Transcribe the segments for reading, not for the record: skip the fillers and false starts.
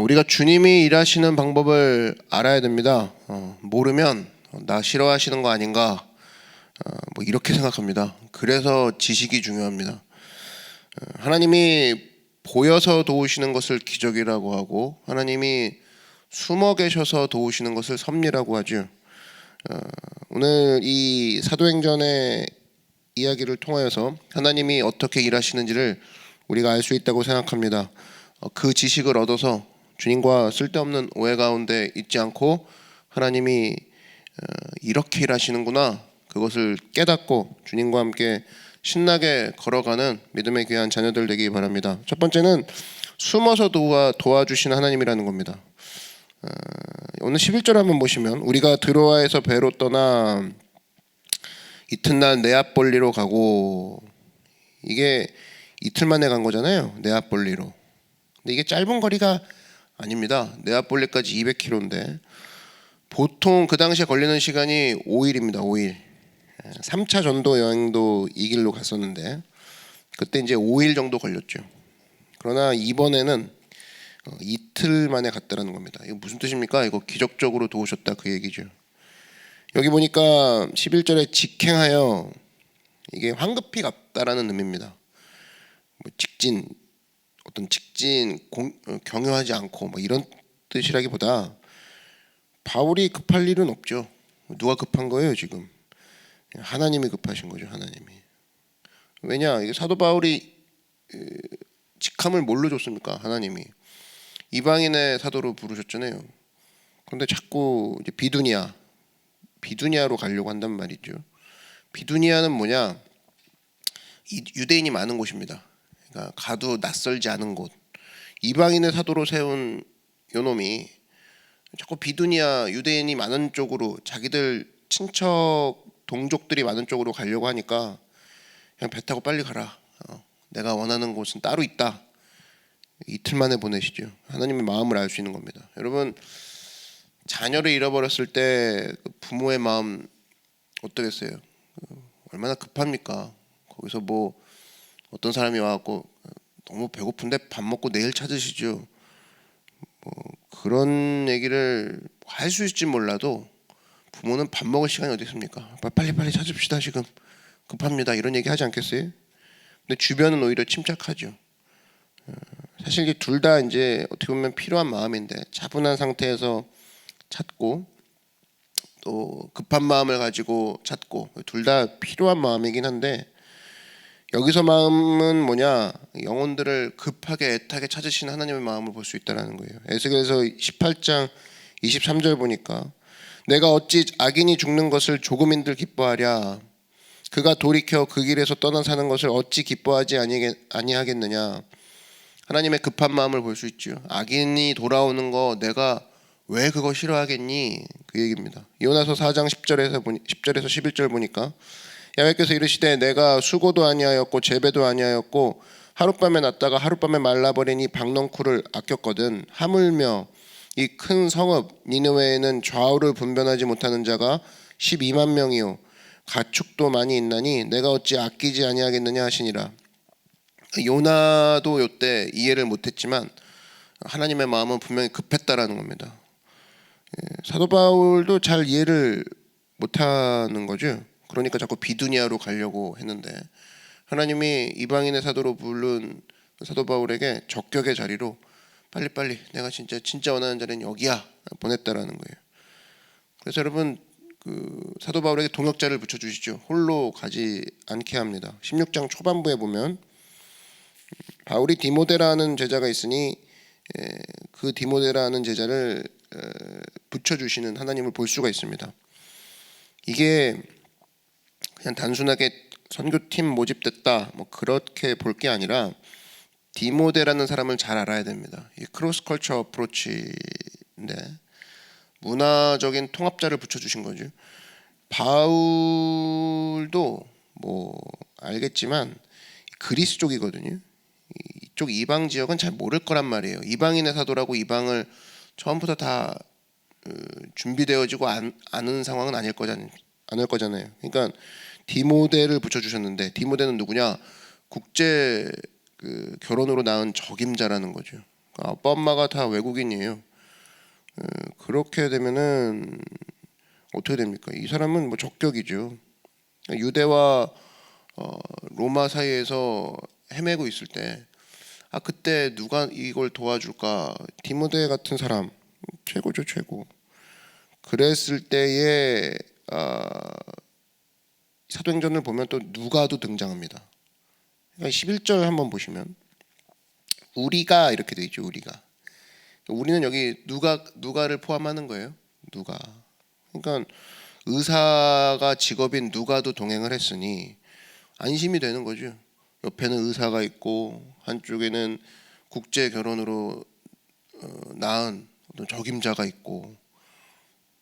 우리가 주님이 일하시는 방법을 알아야 됩니다. 모르면 나 싫어하시는 거 아닌가, 뭐 이렇게 생각합니다. 그래서 지식이 중요합니다. 하나님이 보여서 도우시는 것을 기적이라고 하고, 하나님이 숨어 계셔서 도우시는 것을 섭리라고 하죠. 오늘 이 사도행전의 이야기를 통하여서 하나님이 어떻게 일하시는지를 우리가 알 수 있다고 생각합니다. 그 지식을 얻어서 주님과 쓸데없는 오해 가운데 있지 않고 하나님이 이렇게 일하시는구나, 그것을 깨닫고 주님과 함께 신나게 걸어가는 믿음의 귀한 자녀들 되기 바랍니다. 첫 번째는 숨어서 도와주시는 하나님이라는 겁니다. 오늘 11절 한번 보시면, 우리가 드로아에서 배로 떠나 이튿날 네아폴리로 가고, 이게 이틀 만에 간 거잖아요. 네아폴리로. 근데 이게 짧은 거리가 아닙니다. 네아폴리까지 200km인데 보통 그 당시에 걸리는 시간이 5일입니다. 5일. 3차 전도 여행도 이 길로 갔었는데 그때 이제 5일 정도 걸렸죠. 그러나 이번에는 이틀 만에 갔다라는 겁니다. 이거 무슨 뜻입니까? 이거 기적적으로 도우셨다, 그 얘기죠. 여기 보니까 11절에 직행하여, 이게 황급히 갔다라는 의미입니다. 경유하지 않고 뭐 이런 뜻이라기보다 바울이 급할 일은 없죠. 누가 급한 거예요 지금? 하나님이 급하신 거죠. 하나님이. 왜냐? 이게 사도 바울이 직함을 뭘로 줬습니까? 하나님이 이방인의 사도로 부르셨잖아요. 그런데 자꾸 이제 비두니아로 가려고 한단 말이죠. 비두니아는 뭐냐? 유대인이 많은 곳입니다. 그러니까 가도 낯설지 않은 곳. 이방인의 사도로 세운 요놈이 자꾸 비두니아, 유대인이 많은 쪽으로, 자기들 친척 동족들이 많은 쪽으로 가려고 하니까 그냥 배 타고 빨리 가라, 내가 원하는 곳은 따로 있다, 이틀 만에 보내시죠. 하나님의 마음을 알 수 있는 겁니다. 여러분, 자녀를 잃어버렸을 때 부모의 마음 어떠겠어요? 얼마나 급합니까? 거기서 뭐 어떤 사람이 와갖고 너무 배고픈데 밥 먹고 내일 찾으시죠. 뭐 그런 얘기를 할 수 있을지 몰라도 부모는 밥 먹을 시간이 어디 있습니까? 빨리 찾읍시다, 지금 급합니다, 이런 얘기 하지 않겠어요? 근데 주변은 오히려 침착하죠. 사실 둘 다 이제 어떻게 보면 필요한 마음인데, 차분한 상태에서 찾고 또 급한 마음을 가지고 찾고, 둘 다 필요한 마음이긴 한데, 여기서 마음은 뭐냐? 영혼들을 급하게 애타게 찾으시는 하나님의 마음을 볼 수 있다는 거예요. 에스겔서 18장 23절 보니까, 내가 어찌 악인이 죽는 것을 조금인들 기뻐하랴. 그가 돌이켜 그 길에서 떠나 사는 것을 어찌 기뻐하지 아니하겠느냐. 하나님의 급한 마음을 볼 수 있죠. 악인이 돌아오는 거 내가 왜 그거 싫어하겠니? 그 얘기입니다. 요나서 4장 10절에서 11절 보니까, 야훼께서 이르시되 내가 수고도 아니하였고 재배도 아니하였고 하룻밤에 났다가 하룻밤에 말라버리니 박넝쿨을 아꼈거든. 하물며 이 큰 성읍 니느웨에는 좌우를 분별하지 못하는 자가 12만 명이요 가축도 많이 있나니 내가 어찌 아끼지 아니하겠느냐 하시니라. 요나도 요때 이해를 못했지만 하나님의 마음은 분명히 급했다라는 겁니다. 사도 바울도 잘 이해를 못하는 거죠. 그러니까 자꾸 비두니아로 가려고 했는데, 하나님이 이방인의 사도로 부른 사도 바울에게 적격의 자리로 빨리 내가 진짜 원하는 자리는 여기야 보냈다라는 거예요. 그래서 여러분, 사도 바울에게 동역자를 붙여주시죠. 홀로 가지 않게 합니다. 16장 초반부에 보면 바울이 디모데라는 제자가 있으니 그 디모데라는 제자를 붙여주시는 하나님을 볼 수가 있습니다. 이게 그냥 단순하게 선교팀 모집됐다 뭐 그렇게 볼 게 아니라, 디모데라는 사람을 잘 알아야 됩니다. 이 크로스 컬처 어프로치인데 문화적인 통합자를 붙여주신 거죠. 바울도 뭐 알겠지만 그리스 쪽이거든요. 이쪽 이방 지역은 잘 모를 거란 말이에요. 이방인의 사도라고 이방을 처음부터 다 준비되어지고 아는 상황은 아닐 거잖아요. 그러니까 디모데를 붙여주셨는데, 디모데는 누구냐? 국제 결혼으로 낳은 적임자라는 거죠. 아빠 엄마가 다 외국인이에요. 그렇게 되면은 어떻게 됩니까? 이 사람은 뭐 적격이죠. 유대와 로마 사이에서 헤매고 있을 때 그때 누가 이걸 도와줄까? 디모데 같은 사람 최고죠, 최고. 그랬을 때에 사도행전을 보면 또 누가도 등장합니다. 그러니까 11절 한번 보시면 우리가 이렇게 돼 있죠. 우리는 여기 누가를 포함하는 거예요. 누가. 그러니까 의사가 직업인 누가도 동행을 했으니 안심이 되는 거죠. 옆에는 의사가 있고 한쪽에는 국제 결혼으로 낳은 어떤 적임자가 있고.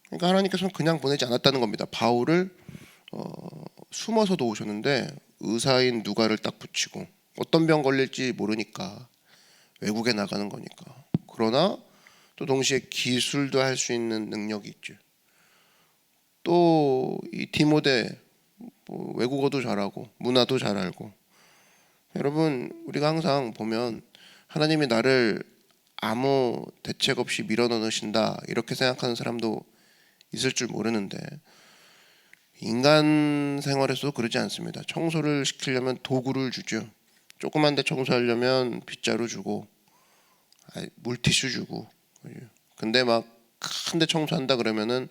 그러니까 하나님께서는 그냥 보내지 않았다는 겁니다. 바울을 숨어서 도우셨는데 의사인 누가를 딱 붙이고 어떤 병 걸릴지 모르니까 외국에 나가는 거니까. 그러나 또 동시에 기술도 할 수 있는 능력이 있죠. 또 이 디모데 외국어도 잘하고 문화도 잘 알고. 여러분 우리가 항상 보면 하나님이 나를 아무 대책 없이 밀어넣으신다 이렇게 생각하는 사람도 있을 줄 모르는데 인간 생활에서도 그러지 않습니다. 청소를 시키려면 도구를 주죠. 조그만 데 청소하려면 빗자루 주고 물티슈 주고. 근데 막 큰 데 청소한다 그러면은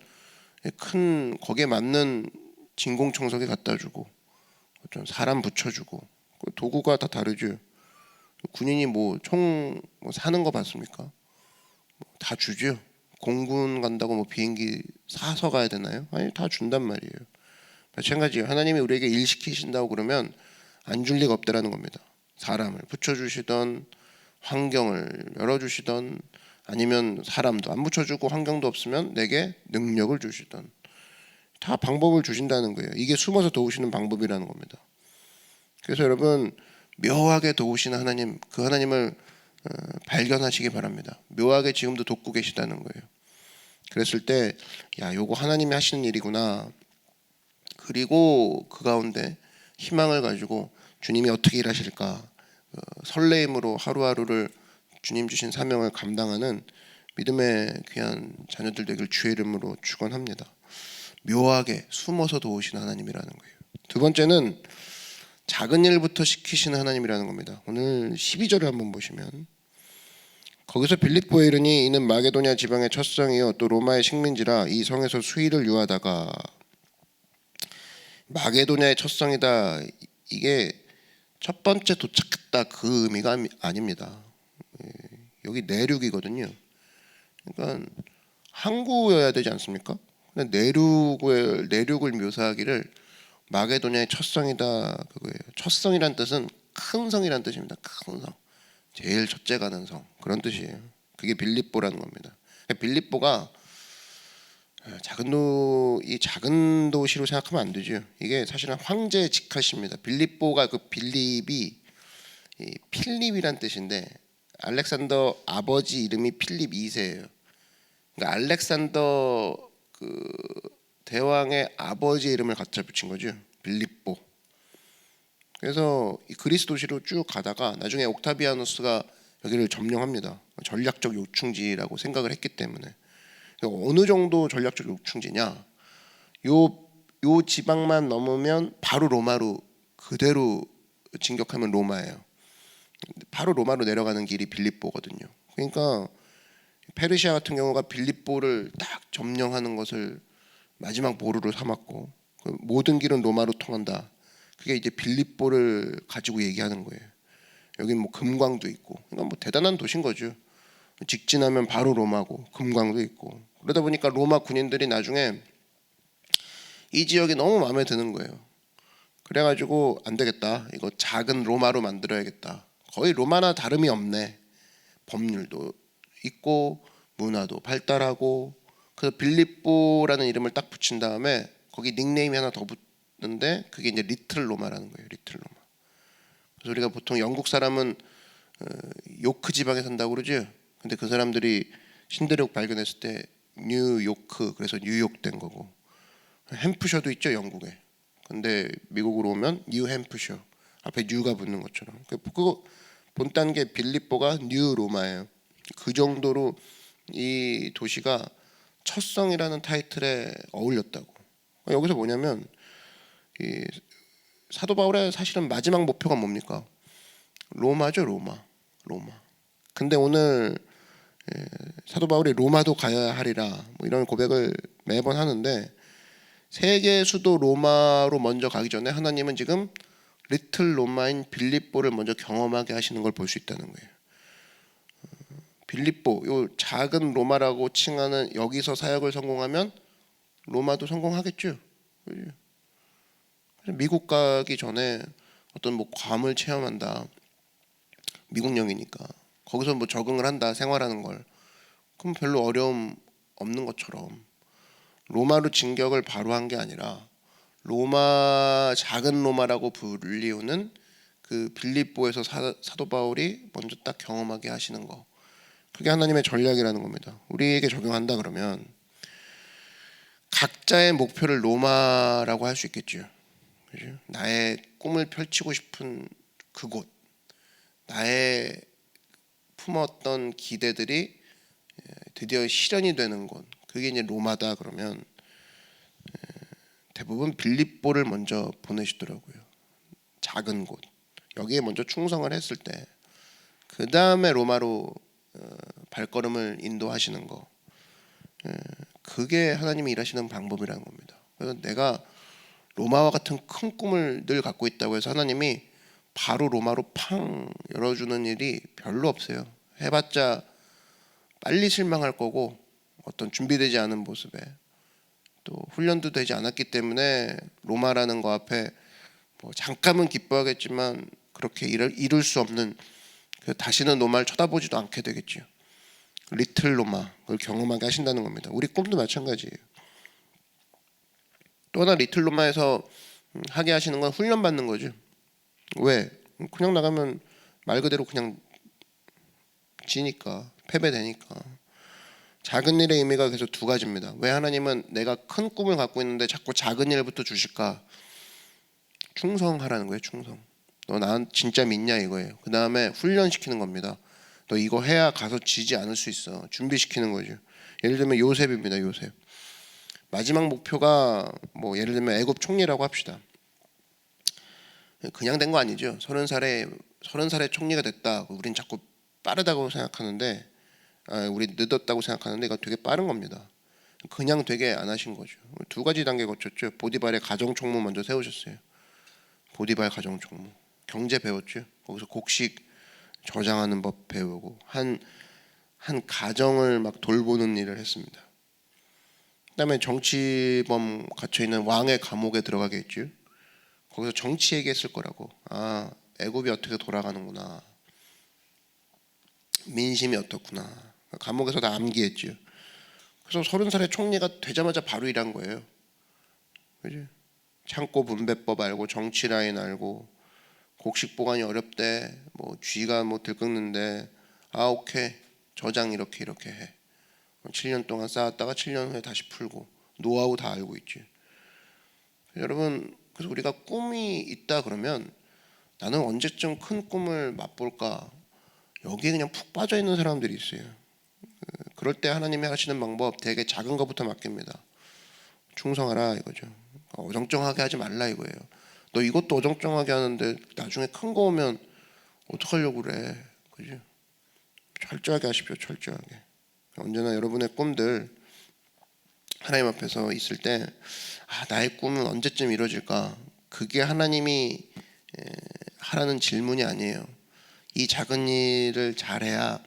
큰 거기에 맞는 진공청소기 갖다 주고 좀 사람 붙여주고. 도구가 다 다르죠. 군인이 뭐 총 사는 거 봤습니까? 다 주죠. 공군 간다고 뭐 비행기 사서 가야 되나요? 아니 다 준단 말이에요. 마찬가지예요. 하나님이 우리에게 일 시키신다고 그러면 안 줄 리가 없다라는 겁니다. 사람을 붙여주시던 환경을 열어주시던 아니면 사람도 안 붙여주고 환경도 없으면 내게 능력을 주시던 다 방법을 주신다는 거예요. 이게 숨어서 도우시는 방법이라는 겁니다. 그래서 여러분 묘하게 도우시는 하나님, 그 하나님을 발견하시기 바랍니다. 묘하게 지금도 돕고 계시다는 거예요. 그랬을 때 야, 요거 하나님이 하시는 일이구나. 그리고 그 가운데 희망을 가지고 주님이 어떻게 일하실까 설레임으로 하루하루를 주님 주신 사명을 감당하는 믿음의 귀한 자녀들 되길 주의 이름으로 축원합니다. 묘하게 숨어서 도우시는 하나님이라는 거예요. 두 번째는 작은 일부터 시키시는 하나님이라는 겁니다. 오늘 12절을 한번 보시면 거기서 빌립보에 이르니 이는 마게도냐 지방의 첫 성이요 또 로마의 식민지라 이 성에서 수의를 유하다가. 마게도냐의 첫 성이다. 이게 첫 번째 도착했다 그 의미가 아닙니다. 여기 내륙이거든요. 그러니까 항구여야 되지 않습니까? 내륙을 묘사하기를 마게도냐의 첫 성이다 그거예요. 첫 성이란 뜻은 큰 성이란 뜻입니다. 큰 성, 제일 첫째 가는 성 그런 뜻이에요. 그게 빌립보라는 겁니다. 빌립보가 작은 도시로 생각하면 안 되죠. 이게 사실은 황제의 직하십니다. 빌립보가 그 빌립이 필립이란 뜻인데 알렉산더 아버지 이름이 필립 2세예요. 그러니까 알렉산더 그 대왕의 아버지 이름을 갖다 붙인 거죠. 빌립보. 그래서 이 그리스 도시로 쭉 가다가 나중에 옥타비아누스가 여기를 점령합니다. 전략적 요충지라고 생각을 했기 때문에. 어느 정도 전략적 요충지냐? 요 지방만 넘으면 바로 로마로 그대로 진격하면 로마예요. 바로 로마로 내려가는 길이 빌립보거든요. 그러니까 페르시아 같은 경우가 빌립보를 딱 점령하는 것을 마지막 보루로 삼았고 모든 길은 로마로 통한다. 그게 이제 빌립보를 가지고 얘기하는 거예요. 여긴 뭐 금광도 있고, 그러니까 뭐 대단한 도시인 거죠. 직진하면 바로 로마고 금광도 있고. 그러다 보니까 로마 군인들이 나중에 이 지역이 너무 마음에 드는 거예요. 그래가지고 안 되겠다. 이거 작은 로마로 만들어야겠다. 거의 로마나 다름이 없네. 법률도 있고 문화도 발달하고. 그래서 빌립보라는 이름을 딱 붙인 다음에 거기 닉네임이 하나 더 붙는데 그게 이제 리틀 로마라는 거예요. 리틀 로마. 그래서 우리가 보통 영국 사람은 요크 지방에 산다고 그러죠. 근데 그 사람들이 신대륙 발견했을 때 뉴요크 그래서 뉴욕 된 거고. 햄프셔도 있죠 영국에. 근데 미국으로 오면 뉴햄프셔 앞에 뉴가 붙는 것처럼. 그거 본 단계 빌립보가 뉴 로마예요. 그 정도로 이 도시가 첫성이라는 타이틀에 어울렸다고. 여기서 뭐냐면 이 사도 바울의 사실은 마지막 목표가 뭡니까? 로마죠, 로마. 근데 오늘 사도 바울이 로마도 가야 하리라 뭐 이런 고백을 매번 하는데, 세계 수도 로마로 먼저 가기 전에 하나님은 지금 리틀 로마인 빌립보를 먼저 경험하게 하시는 걸 볼 수 있다는 거예요. 빌립보, 요 작은 로마라고 칭하는 여기서 사역을 성공하면 로마도 성공하겠죠. 미국 가기 전에 어떤 뭐 괌을 체험한다, 미국령이니까 거기서 뭐 적응을 한다, 생활하는 걸, 그럼 별로 어려움 없는 것처럼 로마로 진격을 바로 한 게 아니라 로마, 작은 로마라고 불리우는 그 빌립보에서 사도 바울이 먼저 딱 경험하게 하시는 거, 그게 하나님의 전략이라는 겁니다. 우리에게 적용한다 그러면 각자의 목표를 로마라고 할 수 있겠죠. 그죠? 나의 꿈을 펼치고 싶은 그곳, 나의 품었던 기대들이 드디어 실현이 되는 곳, 그게 이제 로마다 그러면 대부분 빌립보를 먼저 보내시더라고요. 작은 곳, 여기에 먼저 충성을 했을 때 그 다음에 로마로 발걸음을 인도하시는 거, 그게 하나님이 일하시는 방법이라는 겁니다. 그래서 내가 로마와 같은 큰 꿈을 늘 갖고 있다고 해서 하나님이 바로 로마로 팡 열어주는 일이 별로 없어요. 해봤자 빨리 실망할 거고, 어떤 준비되지 않은 모습에 또 훈련도 되지 않았기 때문에 로마라는 거 앞에 뭐 잠깐은 기뻐하겠지만 그렇게 이룰 수 없는, 다시는 로마를 쳐다보지도 않게 되겠죠. 리틀 로마, 그걸 경험하게 하신다는 겁니다. 우리 꿈도 마찬가지예요. 또 하나 리틀 로마에서 하게 하시는 건 훈련받는 거죠. 왜? 그냥 나가면 말 그대로 그냥 지니까, 패배되니까. 작은 일의 의미가 계속 두 가지입니다. 왜 하나님은 내가 큰 꿈을 갖고 있는데 자꾸 작은 일부터 주실까? 충성하라는 거예요. 충성. 너 나 진짜 믿냐 이거예요. 그 다음에 훈련시키는 겁니다. 너 이거 해야 가서 지지 않을 수 있어. 준비시키는 거죠. 예를 들면 요셉입니다. 요셉. 마지막 목표가 뭐 예를 들면 애굽 총리라고 합시다. 그냥 된 거 아니죠. 30살에 총리가 됐다. 우린 자꾸 빠르다고 생각하는데, 우리 늦었다고 생각하는데 이거 되게 빠른 겁니다. 그냥 되게 안 하신 거죠. 두 가지 단계 거쳤죠. 보디발의 가정 총무 먼저 세우셨어요. 보디발 가정 총무. 경제 배웠죠. 거기서 곡식 저장하는 법 배우고 한 가정을 막 돌보는 일을 했습니다. 그다음에 정치범 갇혀 있는 왕의 감옥에 들어가게 했죠. 거기서 정치 얘기했을 거라고. 애굽이 어떻게 돌아가는구나, 민심이 어떻구나, 감옥에서 다 암기했죠. 그래서 30살의 총리가 되자마자 바로 일한 거예요. 그죠? 창고 분배법 알고, 정치 라인 알고, 곡식 보관이 어렵대, 뭐 쥐가 뭐 들끓는데, 오케이, 저장 이렇게 해. 7년 동안 쌓았다가 7년 후에 다시 풀고, 노하우 다 알고 있지. 여러분, 그래서 우리가 꿈이 있다 그러면 나는 언제쯤 큰 꿈을 맛볼까, 여기에 그냥 푹 빠져 있는 사람들이 있어요. 그럴 때 하나님이 하시는 방법, 되게 작은 것부터 맡깁니다. 충성하라 이거죠. 어정쩡하게 하지 말라 이거예요. 너 이것도 어정쩡하게 하는데 나중에 큰 거 오면 어떡하려고 그래. 그죠? 철저하게 하십시오. 철저하게. 언제나 여러분의 꿈들 하나님 앞에서 있을 때 나의 꿈은 언제쯤 이루어질까? 그게 하나님이 하라는 질문이 아니에요. 이 작은 일을 잘해야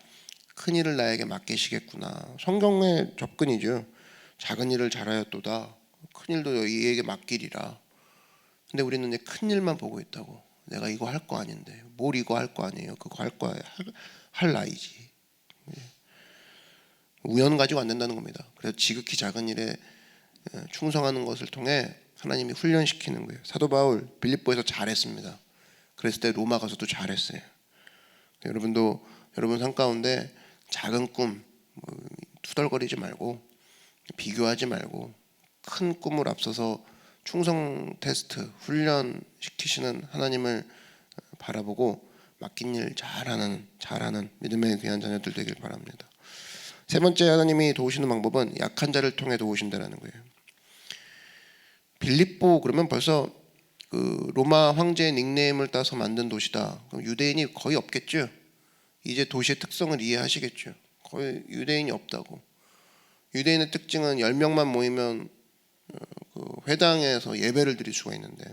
큰 일을 나에게 맡기시겠구나. 성경의 접근이죠. 작은 일을 잘하였도다. 큰 일도 이에게 맡기리라. 근데 우리는 이제 큰 일만 보고 있다고. 내가 이거 할 거 아닌데, 뭘 이거 할 거 아니에요. 그거 할 거야. 할 나이지. 우연 가지고 안 된다는 겁니다. 그래서 지극히 작은 일에 충성하는 것을 통해 하나님이 훈련시키는 거예요. 사도 바울 빌립보에서 잘했습니다. 그랬을 때 로마 가서도 잘했어요. 여러분도 여러분 삶 가운데 작은 꿈 투덜거리지 말고, 비교하지 말고, 큰 꿈을 앞서서 충성 테스트 훈련 시키시는 하나님을 바라보고 맡긴 일 잘하는 믿음의 귀한 자녀들 되길 바랍니다. 세 번째 하나님이 도우시는 방법은 약한 자를 통해 도우신다라는 거예요. 빌립보 그러면 벌써 그 로마 황제의 닉네임을 따서 만든 도시다. 그럼 유대인이 거의 없겠죠. 이제 도시의 특성을 이해하시겠죠. 거의 유대인이 없다고. 유대인의 특징은 10명만 모이면 그 회당에서 예배를 드릴 수가 있는데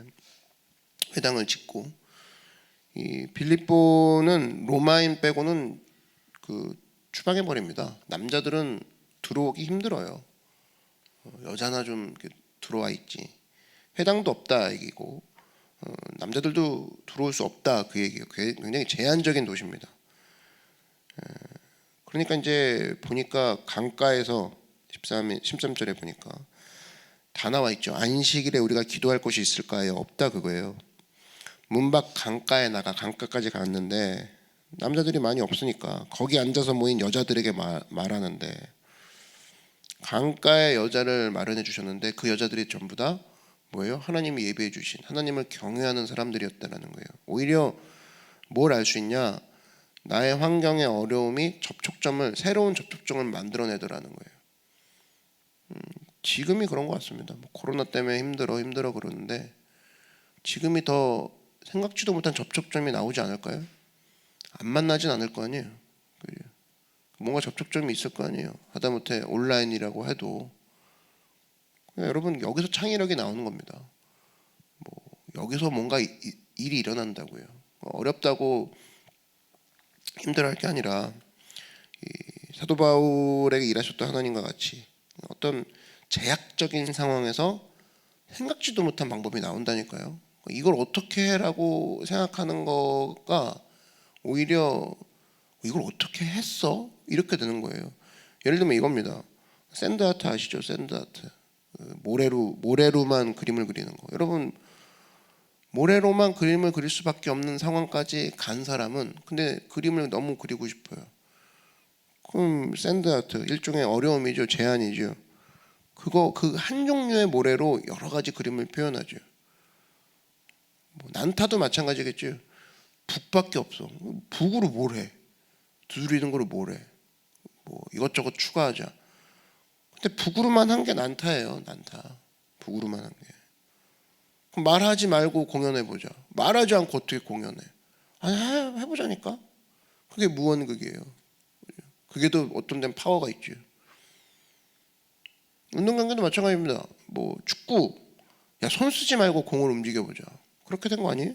회당을 짓고, 이 빌립보는 로마인 빼고는 그 추방해 버립니다. 남자들은 들어오기 힘들어요. 여자나 좀 들어와 있지. 회당도 없다 얘기고, 남자들도 들어올 수 없다 그 얘기가 굉장히 제한적인 도시입니다. 그러니까 이제 보니까 강가에서 13절에 보니까 다 나와 있죠. 안식일에 우리가 기도할 곳이 있을까요? 없다 그거예요. 문 밖 강가에 나가 강가까지 갔는데 남자들이 많이 없으니까 거기 앉아서 모인 여자들에게 말하는데, 강가에 여자를 마련해 주셨는데 그 여자들이 전부 다 뭐예요? 하나님이 예비해 주신, 하나님을 경외하는 사람들이었다라는 거예요. 오히려 뭘 알 수 있냐? 나의 환경의 어려움이 새로운 접촉점을 만들어내더라는 거예요. 지금이 그런 것 같습니다. 코로나 때문에 힘들어 그러는데 지금이 더 생각지도 못한 접촉점이 나오지 않을까요? 안 만나진 않을 거 아니에요. 뭔가 접촉점이 있을 거 아니에요. 하다못해 온라인이라고 해도. 여러분, 여기서 창의력이 나오는 겁니다. 여기서 뭔가 일이 일어난다고요. 어렵다고 힘들어할 게 아니라 사도 바울에게 일하셨던 하나님과 같이 어떤 제약적인 상황에서 생각지도 못한 방법이 나온다니까요. 이걸 어떻게 해라고 생각하는 거가 오히려 이걸 어떻게 했어? 이렇게 되는 거예요. 예를 들면 이겁니다. 샌드아트 아시죠? 샌드아트. 모래로만 그림을 그리는 거. 여러분, 모래로만 그림을 그릴 수밖에 없는 상황까지 간 사람은 근데 그림을 너무 그리고 싶어요. 그럼 샌드아트, 일종의 어려움이죠. 제한이죠. 그 한 종류의 모래로 여러 가지 그림을 표현하죠. 난타도 마찬가지겠죠. 북밖에 없어. 북으로 뭘 해? 두드리는 거로 뭘 해? 이것저것 추가하자. 근데 북으로만 한 게 난타예요. 난타. 북으로만 한 게. 그럼 말하지 말고 공연해보자. 말하지 않고 어떻게 공연해? 아니, 해보자니까. 그게 무언극이에요. 그게 또 어떤 데는 파워가 있죠. 운동경기도 마찬가지입니다. 축구, 야, 손 쓰지 말고 공을 움직여보자. 그렇게 된 거 아니에요?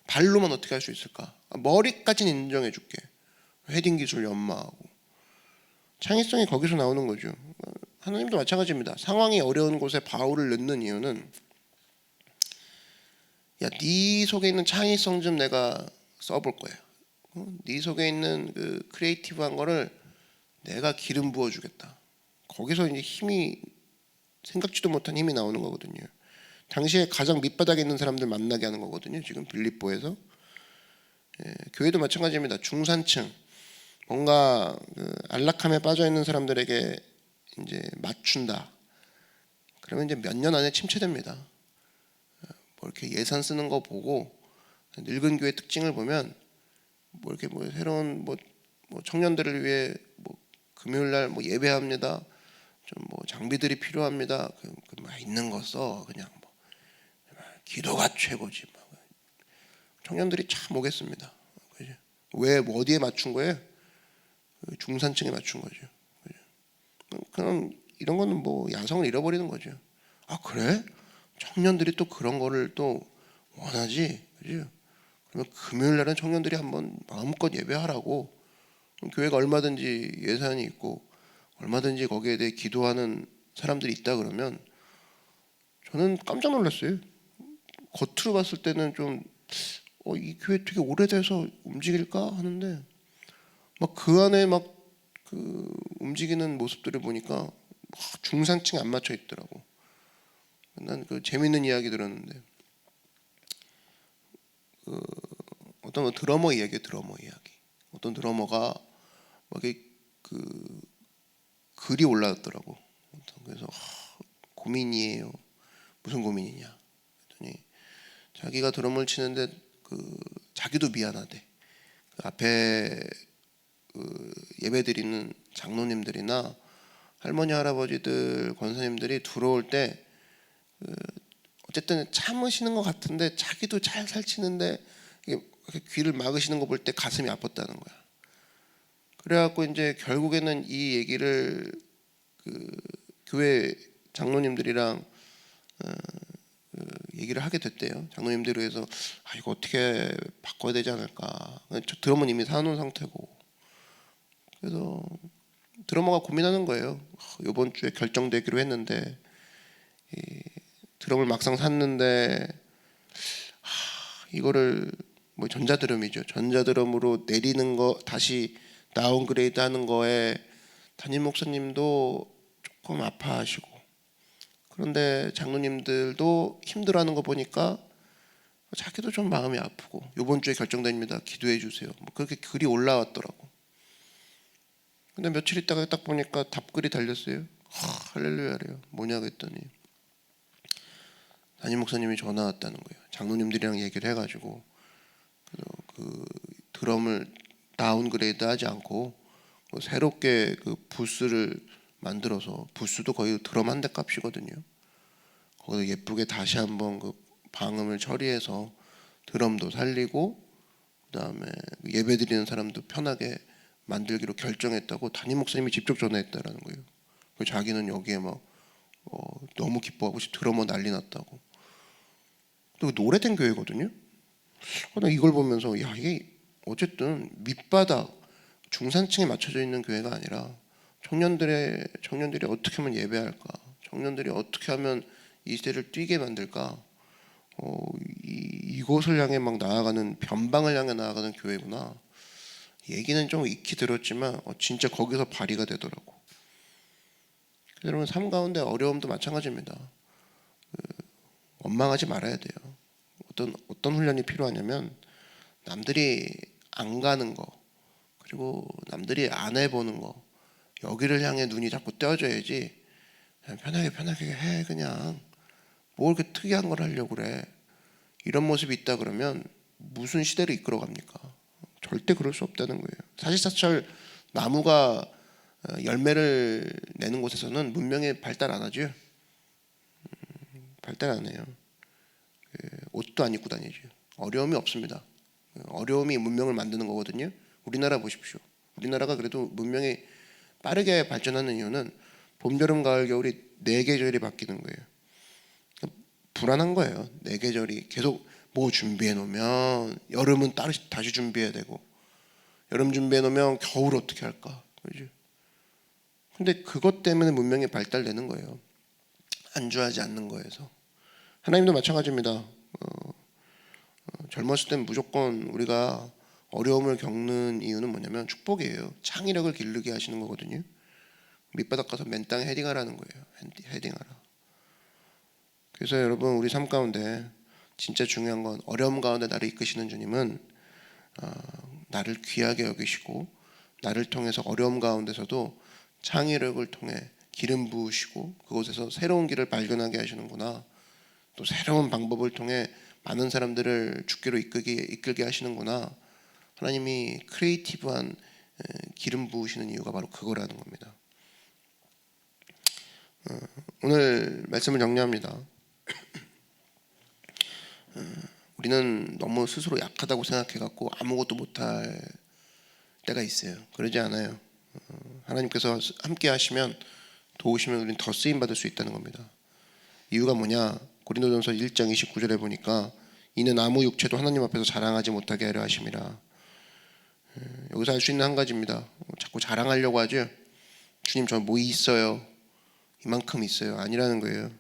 발로만 어떻게 할 수 있을까? 머리까지는 인정해줄게. 헤딩 기술 연마하고. 창의성이 거기서 나오는 거죠. 하나님도 마찬가지입니다. 상황이 어려운 곳에 바울을 넣는 이유는, 야, 네 속에 있는 창의성 좀 내가 써볼 거야. 네 속에 있는 그 크리에이티브한 거를 내가 기름 부어주겠다. 거기서 이제 생각지도 못한 힘이 나오는 거거든요. 당시에 가장 밑바닥에 있는 사람들 만나게 하는 거거든요. 지금 빌립보에서. 교회도 마찬가지입니다. 중산층, 뭔가 안락함에 빠져 있는 사람들에게 이제 맞춘다. 그러면 이제 몇 년 안에 침체됩니다. 이렇게 예산 쓰는 거 보고 늙은 교회 특징을 보면 이렇게 새로운 청년들을 위해 금요일 날 예배합니다. 좀 장비들이 필요합니다. 있는 거 써. 그냥 기도가 최고지. 청년들이 참 오겠습니다. 왜 어디에 맞춘 거예요? 중산층에 맞춘 거죠. 그럼 이런 거는 야성을 잃어버리는 거죠. 아, 그래? 청년들이 또 그런 거를 또 원하지, 그죠? 그러면 금요일 날은 청년들이 한번 마음껏 예배하라고. 교회가 얼마든지 예산이 있고 얼마든지 거기에 대해 기도하는 사람들이 있다 그러면 저는 깜짝 놀랐어요. 겉으로 봤을 때는 좀 이 교회 되게 오래돼서 움직일까 하는데 그 안에 그 움직이는 모습들을 보니까 중산층에 안 맞춰 있더라고. 난 그 재밌는 이야기 들었는데 어떤 드러머 이야기. 어떤 드러머가 그 글이 올라왔더라고. 그래서 고민이에요. 무슨 고민이냐? 그랬더니 자기가 드럼을 치는데 자기도 미안하대. 앞에 예배드리는 장로님들이나 할머니 할아버지들 권사님들이 들어올 때 어쨌든 참으시는 것 같은데 자기도 잘 살치는데 귀를 막으시는 거 볼 때 가슴이 아팠다는 거야. 그래갖고 이제 결국에는 이 얘기를 교회 장로님들이랑 얘기를 하게 됐대요. 장로님들이 해서 이거 어떻게 바꿔야 되지 않을까. 드럼은 이미 사놓은 상태고. 그래서 드러머가 고민하는 거예요. 이번 주에 결정되기로 했는데 드럼을 막상 샀는데 이거를 뭐 전자드럼이죠. 전자드럼으로 내리는 거 다시 다운그레이드 하는 거에 담임 목사님도 조금 아파하시고, 그런데 장로님들도 힘들어하는 거 보니까 자기도 좀 마음이 아프고 이번 주에 결정됩니다. 기도해 주세요. 뭐 그렇게 글이 올라왔더라고. 근데 며칠 있다가 딱 보니까 답글이 달렸어요. 할렐루야래요. 뭐냐 그랬더니 담임 목사님이 전화 왔다는 거예요. 장로님들이랑 얘기를 해가지고 그 드럼을 다운그레이드 하지 않고 새롭게 그 부스를 만들어서, 부스도 거의 드럼 한 대 값이거든요. 거기서 예쁘게 다시 한번 그 방음을 처리해서 드럼도 살리고 그다음에 예배드리는 사람도 편하게 만들기로 결정했다고 담임 목사님이 직접 전화했다라는 거예요. 자기는 여기에 막 너무 기뻐하고 드러머 난리 났다고. 또 노래된 교회거든요. 나 이걸 보면서 이게 어쨌든 밑바닥 중산층에 맞춰져 있는 교회가 아니라 청년들이 어떻게 하면 예배할까, 청년들이 어떻게 하면 이 시대를 뛰게 만들까, 이곳을 향해 막 나아가는, 변방을 향해 나아가는 교회구나. 얘기는 좀 익히 들었지만 진짜 거기서 발휘가 되더라고. 여러분 삶 가운데 어려움도 마찬가지입니다. 원망하지 말아야 돼요. 어떤 훈련이 필요하냐면 남들이 안 가는 거, 그리고 남들이 안 해보는 거, 여기를 향해 눈이 자꾸 떼어져야지. 그냥 편하게 해. 그냥 뭘 그렇게 특이한 걸 하려고 그래. 이런 모습이 있다 그러면 무슨 시대를 이끌어갑니까? 절대 그럴 수 없다는 거예요. 사실사철 나무가 열매를 내는 곳에서는 문명이 발달 안 하죠. 발달 안 해요. 옷도 안 입고 다니죠. 어려움이 없습니다. 어려움이 문명을 만드는 거거든요. 우리나라 보십시오. 우리나라가 그래도 문명이 빠르게 발전하는 이유는 봄, 여름, 가을, 겨울이 4계절이 바뀌는 거예요. 불안한 거예요. 4계절이 계속 뭐 준비해 놓으면 여름은 다시 준비해야 되고, 여름 준비해 놓으면 겨울 어떻게 할까? 그죠? 근데 그것 때문에 문명이 발달되는 거예요. 안주하지 않는 거에서. 하나님도 마찬가지입니다. 젊었을 땐 무조건 우리가 어려움을 겪는 이유는 뭐냐면 축복이에요. 창의력을 기르게 하시는 거거든요. 밑바닥 가서 맨 땅에 헤딩하라는 거예요. 헤딩하라. 그래서 여러분 우리 삶 가운데 진짜 중요한 건, 어려움 가운데 나를 이끄시는 주님은 나를 귀하게 여기시고 나를 통해서 어려움 가운데서도 창의력을 통해 기름 부으시고 그곳에서 새로운 길을 발견하게 하시는구나. 또 새로운 방법을 통해 많은 사람들을 주께로 이끌게 하시는구나. 하나님이 크리에이티브한 기름 부으시는 이유가 바로 그거라는 겁니다. 오늘 말씀을 정리합니다. 우리는 너무 스스로 약하다고 생각해갖고 아무것도 못할 때가 있어요. 그러지 않아요. 하나님께서 함께 하시면, 도우시면 우리는 더 쓰임 받을 수 있다는 겁니다. 이유가 뭐냐? 고린도전서 1장 29절에 보니까 이는 아무 육체도 하나님 앞에서 자랑하지 못하게 하려 하심이라. 여기서 알 수 있는 한 가지입니다. 자꾸 자랑하려고 하죠. 주님 저 뭐 있어요, 이만큼 있어요, 아니라는 거예요.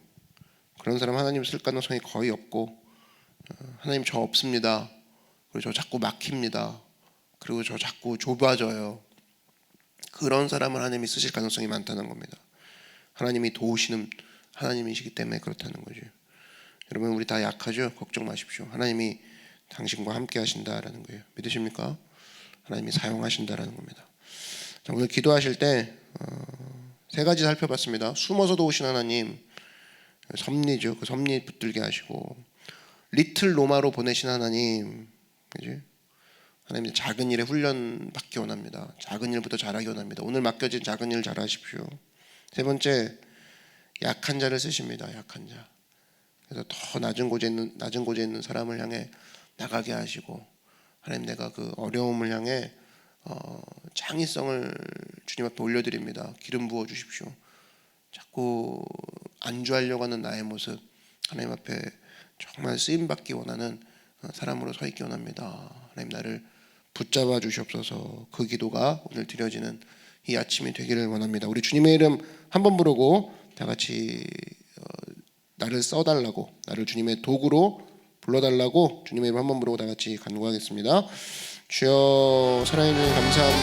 그런 사람 하나님 쓸 가능성이 거의 없고, 하나님 저 없습니다, 그리고 저 자꾸 막힙니다, 그리고 저 자꾸 좁아져요, 그런 사람을 하나님이 쓰실 가능성이 많다는 겁니다. 하나님이 도우시는 하나님이시기 때문에 그렇다는 거죠. 여러분 우리 다 약하죠? 걱정 마십시오. 하나님이 당신과 함께 하신다라는 거예요. 믿으십니까? 하나님이 사용하신다라는 겁니다. 자, 오늘 기도하실 때 3가지 살펴봤습니다. 숨어서 도우신 하나님, 섭리죠. 그 섭리 붙들게 하시고, 리틀 로마로 보내신 하나님, 그지? 하나님 작은 일에 훈련 받기 원합니다. 작은 일부터 잘하기 원합니다. 오늘 맡겨진 작은 일 잘하십시오. 세 번째, 약한 자를 쓰십니다. 약한 자. 그래서 더 낮은 곳에 있는 사람을 향해 나가게 하시고, 하나님 내가 그 어려움을 향해 창의성을 주님 앞에 올려드립니다. 기름 부어 주십시오. 자꾸 안주하려고 하는 나의 모습, 하나님 앞에 정말 쓰임 받기 원하는 사람으로 서 있기 원합니다. 하나님 나를 붙잡아 주시옵소서. 그 기도가 오늘 드려지는 이 아침이 되기를 원합니다. 우리 주님의 이름 한번 부르고 다 같이 나를 써달라고, 나를 주님의 도구로 불러달라고 주님의 이름 한번 부르고 다 같이 간구하겠습니다. 주여, 살아있는 감사합니다.